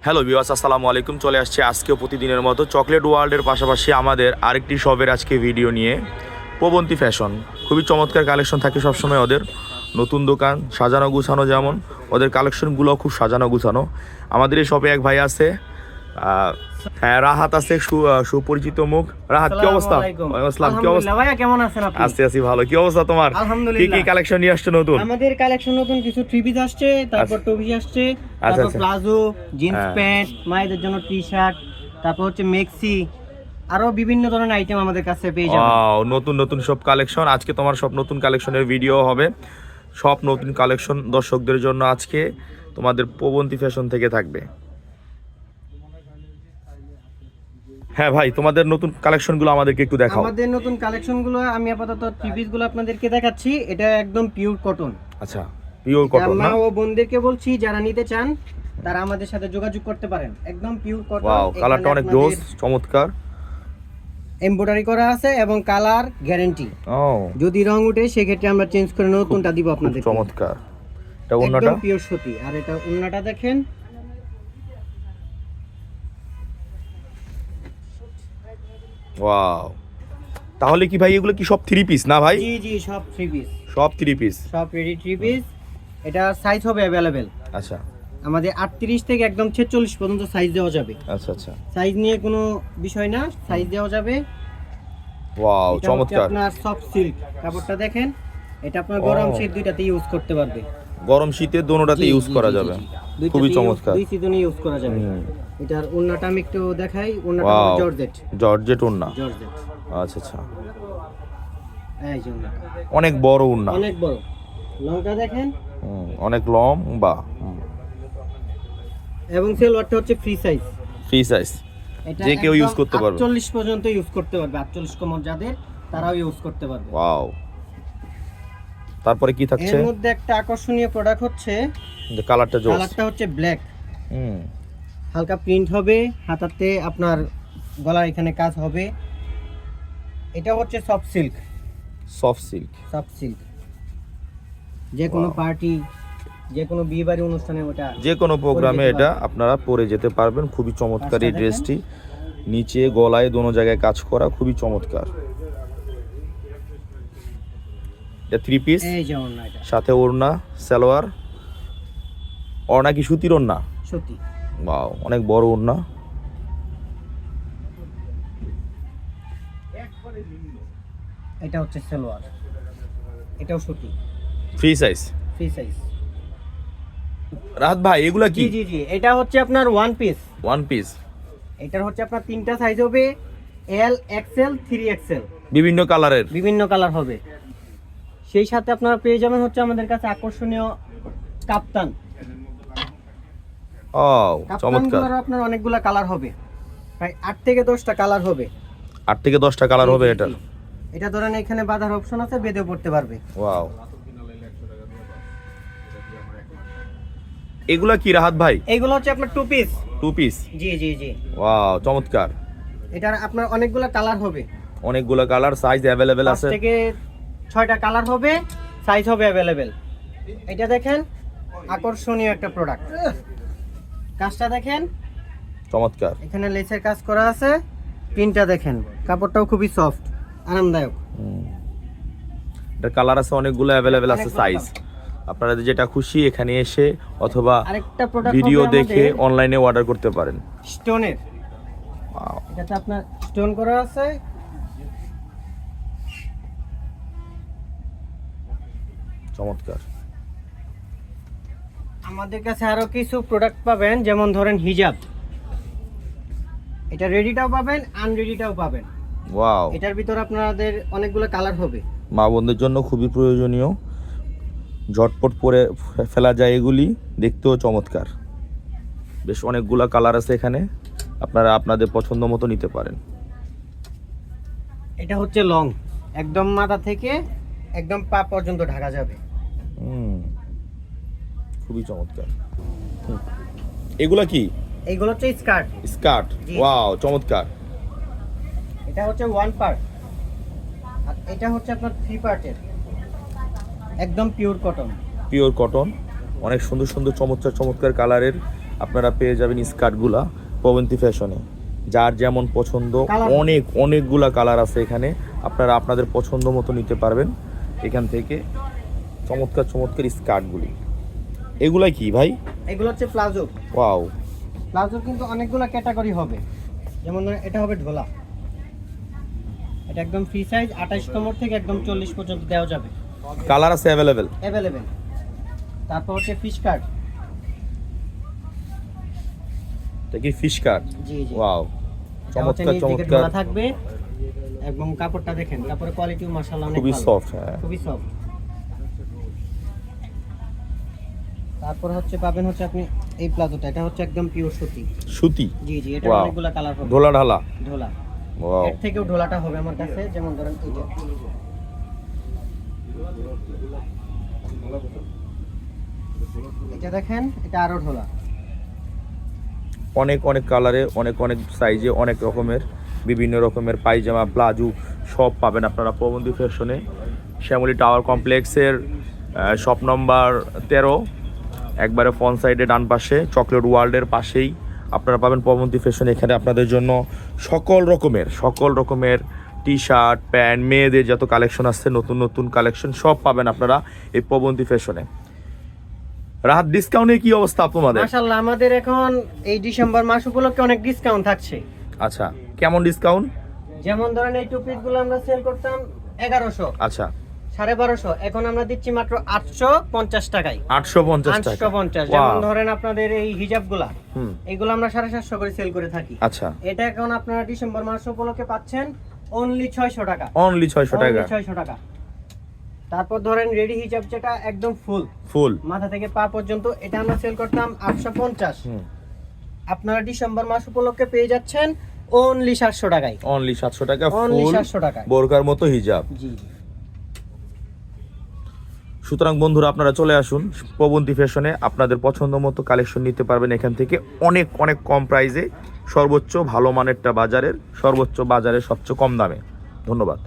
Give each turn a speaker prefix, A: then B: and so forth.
A: Hello viewers, আসসালামু আলাইকুম। চলে আসছে আজকেও প্রতিদিনের মতো চকলেট ওয়ার্ল্ডের পাশাপাশি আমাদের আরেকটি শপের আজকে ভিডিও নিয়ে। প্রবন্তী ফ্যাশন, খুবই চমৎকার কালেকশন থাকে সবসময় ওদের। নতুন দোকান, সাজানো গুছানো, যেমন ওদের কালেকশনগুলো খুব সাজানো গুছানো। আমাদের এই শপে এক ভাই আছে, হ্যাঁ রাহাত আছে, সুপরিচিত মুখ। রাহাত, কি অবস্থা? আসসালাম, কি অবস্থা
B: ভাইয়া, কেমন আছেন আপনি?
A: আছি ভালো। কি অবস্থা তোমার?
B: আলহামদুলিল্লাহ।
A: কি কালেকশন নিয়ে আসছো নতুন?
B: আমাদের কালেকশন নতুন কিছু থ্রি পিস আসছে, তারপর টপি আসছে, তারপর
A: আচ্ছা।
B: প্লাজো, জিন্স
A: হ্যাঁ।
B: প্যান্ট, মায়েদের জন্য টি শার্ট, তারপর হচ্ছে মেক্সি, আরো বিভিন্ন ধরনের আইটেম আমাদের কাছে পেয়ে যাবেন।
A: নতুন নতুন সব কালেকশন। আজকে তোমার সব নতুন কালেকশনের ভিডিও হবে, সব নতুন কালেকশন দর্শকদের জন্য আজকে তোমাদের প্রবন্তী ফ্যাশন থেকে থাকবে। হ্যাঁ ভাই, তোমাদের নতুন কালেকশনগুলো আমাদেরকে একটু দেখাও।
B: আমাদের নতুন কালেকশনগুলো আমি আপাতত থ্রি পিস গুলো আপনাদেরকে দেখাচ্ছি। এটা একদম পিওর কটন।
A: আচ্ছা, পিওর কটন না?
B: মা ও বোনদেরকে বলছি, যারা নিতে চান তারা আমাদের সাথে যোগাযোগ করতে পারেন। একদম পিওর কটন।
A: ওয়াও, কালারটা অনেক জোস, চমৎকার।
B: এমব্রয়ডারি করা আছে এবং কালার গ্যারান্টি।
A: ও,
B: যদি রং উঠে সেক্ষেত্রে আমরা চেঞ্জ করে নতুনটা দিব আপনাদের।
A: চমৎকার। এটা ওন্নাটা?
B: একদম পিওর সুতি। আর এটা ওন্নাটা দেখেন।
A: ওয়াও, তাহলে কি ভাই এগুলো কি সব থ্রি পিস না ভাই?
B: জি জি, সব থ্রি পিস।
A: সব থ্রি পিস?
B: সব রেডি থ্রি পিস। এটা সাইজ হবে अवेलेबल।
A: আচ্ছা
B: আমাদের 38 থেকে একদম 46 পর্যন্ত সাইজ দেওয়া যাবে।
A: আচ্ছা আচ্ছা।
B: সাইজ নিয়ে কোনো বিষয় না, সাইজ দেওয়া যাবে।
A: ওয়াও,
B: এটা হচ্ছে
A: চমৎকার।
B: আপনার সফট সিল্ক। কাপড়টা দেখেন। এটা আপনার গরম শীত দুইটাতে ইউজ করতে পারবে।
A: গরম শীতে দোনোটাতে ইউজ করা যাবে। খুবই চমৎকার।
B: দুই সিজনে ইউজ করা যাবে। এটার ওন্নাটা আমি একটু দেখাই। ওন্নাটা
A: ওয়াও,
B: জর্জেট।
A: জর্জেট ওন্না।
B: জর্জেট।
A: আচ্ছা আচ্ছা,
B: এই যে ওন্নাটা।
A: অনেক বড় ওন্না।
B: অনেক বড়। লংটা দেখেন।
A: অনেক লম্বা।
B: এবং সেলওয়ারটা হচ্ছে ফ্রি সাইজ।
A: ফ্রি সাইজ,
B: এটা
A: যে কেউ ইউজ করতে পারবে।
B: 48 পর্যন্ত ইউজ করতে পারবে। 48 কমর যাদের, তারাও ইউজ করতে পারবে।
A: ওয়াও, তারপরে কি থাকছে?
B: এর মধ্যে একটা আকর্ষণীয় প্রোডাক্ট হচ্ছে,
A: যে কালারটা জোস।
B: কালারটা হচ্ছে ব্ল্যাক।
A: হুম,
B: হালকা প্রিন্ট হবে, হাতাতে আপনার গলার এখানে কাজ হবে। এটা হচ্ছে soft silk.
A: Soft silk.
B: Soft silk. যে কোনো পার্টি, যে কোনো বিয়ে বাড়ি অনুষ্ঠানে ওটা,
A: যে কোনো প্রোগ্রামে
B: যেতে
A: এটা
B: পারবে।
A: আপনারা পরে যেতে পারবেন। খুবই চমৎকার এই
B: কাজটা
A: ড্রেসটি। নিচে গলায় দোনো জায়গায় কাজ করা, খুবই চমৎকার। এটা থ্রি পিস,
B: এই যেমন না, এটা
A: সাথে ওড়না, সালোয়ার। ওড়না কি সুতির ওড়না?
B: সত্যি।
A: ওয়াও, অনেক বড় ওড়না।
B: এটা হচ্ছে সালোয়ার। এটাও সত্যি।
A: Free size.
B: Free size.
A: Rahat ভাই, এগুলা কি?
B: জি জি জি, এটা হচ্ছে আপনার ওয়ান পিস।
A: One piece?
B: এটার হচ্ছে আপনার তিনটা সাইজ হবে, এল, এক্সেল, 3XL।
A: বিভিন্ন কালারের?
B: বিভিন্ন কালার হবে। সেই সাথে আপনারা পেয়ে যাবেন হচ্ছে আমাদের কাছে আকর্ষণীয় কাপ্তান।
A: ও, চমৎকার।
B: কাপ্তানগুলোর আপনার অনেকগুলা কালার হবে, প্রায় 8 থেকে 10টা কালার হবে।
A: 8 থেকে 10টা কালার হবে এটার?
B: এটা ধরেন এখানে বাঁধার অপশন আছে, বেঁধেও পড়তে পারবে।
A: ওয়াও, এগুলা কি রাহাত ভাই?
B: এইগুলো হচ্ছে আপনার টু পিস।
A: Two piece?
B: জি জি জি।
A: ওয়াও, চমৎকার।
B: এটার আপনার অনেকগুলা কালার হবে।
A: অনেকগুলো কালার, সাইজ অ্যাভেলেবেল
B: 5
A: আছে?
B: থেকে 6টা কালার হবে, সাইজ হবে अवेलेबल। এটা দেখেন, আকর্ষণীয় একটা প্রোডাক্ট। কাজটা দেখেন,
A: চমৎকার।
B: এখানে লেসের কাজ করা আছে। প্রিন্টটা দেখেন, কাপড়টাও খুবই সফট, আরামদায়ক।
A: এটার কালার আছে অনেকগুলো, অ্যাভেলেবেল আছে
B: অনেকগুলো
A: সাইজ। আপনারা যেটা খুশি এখানে এসে অথবা
B: আরেকটা প্রোডাক্ট
A: ভিডিও দেখে অনলাইনে অর্ডার করতে পারেন।
B: স্টোনের।
A: ওয়াও,
B: এটাতে আপনার স্টোন করা আছে।
A: চমৎকার।
B: আমাদের কাছে আরো কিছু প্রোডাক্ট পাবেন, যেমন ধরেন হিজাব। এটা রেডিটাও পাবেন, আনরেডিটাও পাবেন।
A: ওয়াও,
B: এটার ভিতর আপনাদের অনেকগুলো কালার হবে।
A: মা বোনদের জন্য খুবই প্রয়োজনীয়, ঝটপট পরে ফেলা যায় এগুলি, দেখতেও চমৎকার। বেশ অনেকগুলা কালার আছে এখানে, আপনারা আপনাদের পছন্দ মতো নিতে পারেন।
B: এটা হচ্ছে লং, একদম মাথা থেকে একদম পা পর্যন্ত ঢাকা যাবে।
A: খুবই চমৎকার। এগুলা কি?
B: এইগুলো হচ্ছে স্কার্ট।
A: স্কার্ট?
B: জি।
A: ওয়াও, চমৎকার।
B: এটা হচ্ছে ওয়ান পার্ট, আর এটা হচ্ছে আপনার থ্রি পার্টের, একদম পিওর কটন।
A: পিওর কটন, অনেক সুন্দর সুন্দর চমৎকার চমৎকার কালারের আপনারা পেয়ে যাবেন স্কার্টগুলা পবন্তী ফ্যাশনে। যার যেমন পছন্দ,
B: Colour।
A: অনেকগুলা কালার আছে এখানে, আপনারা আপনাদের পছন্দ মতো নিতে পারবেন এখান থেকে। চমৎকার চমৎকার স্কার্টগুলি, এগুলাই কি ভাই?
B: এগুলো হচ্ছে প্লাজো।
A: ওয়াও,
B: প্লাজোর কিন্তু অনেকগুলো ক্যাটাগরি হবে, যেমন ধরেন এটা হবে ঢোলা, এটা একদম ফ্রি সাইজ 28 নম্বর থেকে একদম 40 পর্যন্ত দেওয়া যাবে,
A: কালার আছে অ্যাভেলেবেল।
B: তারপর হচ্ছে ফিশ কাট।
A: এটা কি ফিশ কাট?
B: জি জি,
A: ওয়াও,
B: এটা হচ্ছে
A: চমৎকার
B: নিচ দিকে
A: চমৎকার,
B: ঢোলা থাকবে এবং কাপড়টা দেখেন, কাপড়ের কোয়ালিটিও মাশাআল্লাহ অনেক
A: খুবই
B: ভালো,
A: সফট। হ্যাঁ,
B: খুবই সফট। তারপর হচ্ছে পাবেন হচ্ছে আপনি এই প্লাজোটা, এটা হচ্ছে একদম পিওর সুতি।
A: সুতি।
B: জি জি, এটা
A: Wow.
B: অনেকগুলো কালার হবে।
A: ঢোলা ঢালা।
B: ঢোলা,
A: ওয়াও,
B: এর থেকেও ঢোলাটা হবে আমার কাছে, যেমন ধরেন এটা, এটা দেখেন, এটা আরো ঢোলা।
A: অনেক অনেক কালারে, অনেক অনেক সাইজে, অনেক রকমের, বিভিন্ন রকমের পায়জামা, প্লাজো সব পাবেন আপনারা পবন্তী ফ্যাশনে। শ্যামলী টাওয়ার কমপ্লেক্সের শপ নম্বর 13, একবারে ফ্রন্ট সাইডে ডান পাশে চকলেট ওয়ার্ল্ডের পাশেই আপনারা পাবেন পবন্তী ফ্যাশন। এখানে আপনাদের জন্য সকল রকমের টি শার্ট, প্যান্ট, মেয়েদের যত কালেকশন আসছে, নতুন নতুন কালেকশন সব পাবেন আপনারা এই পবন্তী ফ্যাশনে। রাত ডিসকাউন্টে কি অবস্থা আপনাদের?
B: মাশাআল্লাহ, আমাদের এখন এই ডিসেম্বর মাস উপলক্ষে অনেক ডিসকাউন্ট থাকছে।
A: আচ্ছা, কেমন ডিসকাউন্ট?
B: যেমন ধরেন এই টু পিস গুলো আমরা সেল করতাম 1100,
A: আচ্ছা,
B: 1250, এখন আমরা দিচ্ছি মাত্র 850 টাকায়।
A: 850 টাকা।
B: 850। যেমন
A: Wow.
B: ধরেন আপনাদের এই হিজাব গুলা,
A: হুম,
B: এগুলো আমরা 750 করে সেল করে থাকি।
A: আচ্ছা,
B: এটা এখন আপনারা ডিসেম্বর মাস উপলক্ষে পাচ্ছেন অনলি 600 টাকা।
A: অনলি 600 টাকা।
B: 600 টাকা। তারপর ধরেন রেডি হিজাব যেটা একদম
A: ফুল।
B: মাথা থেকে পা পর্যন্ত, এটা আমরা সেল করতাম 850।
A: হুম,
B: আপনারা ডিসেম্বর মাস উপলক্ষে পেয়ে যাচ্ছেন অনলি 700 টাকায়।
A: অনলি 700 টাকা
B: অনলি
A: ফুল
B: 700 টাকায়।
A: বোরকার মতো হিজাব।
B: জি।
A: সুতরাং বন্ধুরা, আপনারা চলে আসুন পবন্তী ফ্যাশনে, আপনাদের পছন্দ মতো কালেকশন নিতে পারবেন এখান থেকে অনেক অনেক কম প্রাইসে, সর্বোচ্চ ভালো মানেরটা বাজারের, সর্বোচ্চ বাজারের সবচেয়ে কম দামে। ধন্যবাদ।